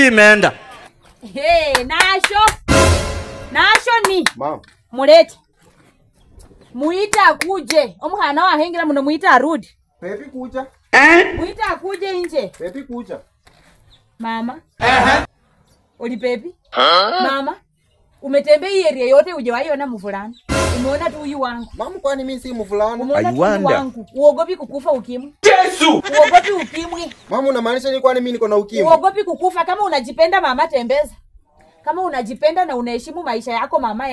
hii imeenda. Nasho ni. Mama. Mulete. Muita akuje. Omuhana wahengira muno muita arudi. Pepi kuja. Muita akuje nje. Pepi kuja. Mama. Oli Pepi? Mama. Umetembea area yote hujawaiona mvulana. Umeona tu huyu wangu. Mama, kwani mimi si mvulana? Umeona tu huyu wangu. Uogopi kukufa ukimwi? Yesu! Uogopi ukimwi? Mama, unamaanisha ni kwani mimi niko na ukimwi? Uogopi kukufa? Kama unajipenda mama, tembeza. Kama unajipenda na unaheshimu maisha yako mama,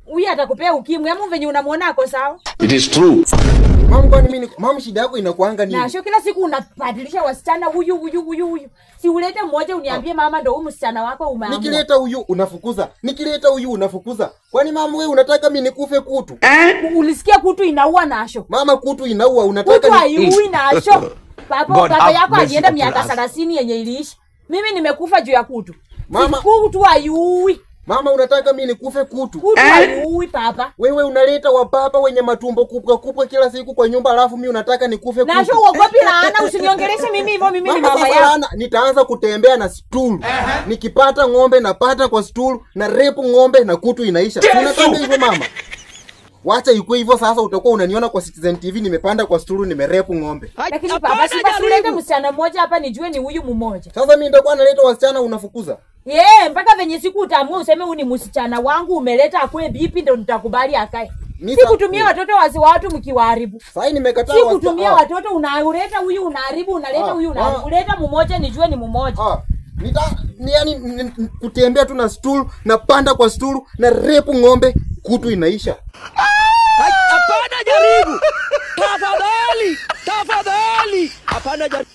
huyu atakupea ukimwi. Ama venye unamuona ako sawa? It is true. Mama, kwani mimi mama, shida yako inakuanga nini? Na sio kila siku unabadilisha wasichana huyu. Si ulete mmoja uniambie mama ndo huyu msichana wako umeamua. Nikileta huyu unafukuza. Nikileta huyu unafukuza. Kwani mama wewe unataka mimi nikufe kutu? Ulisikia kutu inaua Nasho? Mama, kutu inaua, unataka kutu haiui Nasho. Baba yako alienda miaka 30 yenye iliishi. Mimi nimekufa juu ya kutu. Mama, kutu haiui. Mama, unataka mimi nikufe kutu? Kutu haiui papa. Wewe unaleta wapapa wenye matumbo kubwa kila siku kwa nyumba, alafu mimi unataka nikufe kutu. Nasho uogopi laana, usiniongeleshe mimi hivyo. Mimi ni mama yako. Nitaanza kutembea na stool. Nikipata ng'ombe napata kwa stool, na repu ng'ombe na kutu inaisha. Unataka hivyo mama? Wacha ikuwe hivyo sasa, utakuwa unaniona kwa Citizen TV nimepanda kwa stool nimerepu ng'ombe. Lakini baba, si ulete msichana mmoja hapa nijue ni huyu mmoja. Sasa mimi nitakuwa naleta wasichana unafukuza? Mpaka venye siku utaamua useme huyu ni msichana wangu umeleta akwe bipi ndo nitakubali akae. Sikutumia watoto wazi watu mkiwaharibu. Sasa nimekataa wasichana. Sikutumia watoto unaleta huyu unaharibu, unaleta huyu unaharibu. Uleta mmoja nijue ni mmoja. Yani kutembea tu na stool, na panda kwa stool na repu ng'ombe, kutu inaisha. Hapana, jaribu. Tafadhali. Hapana, jaribu.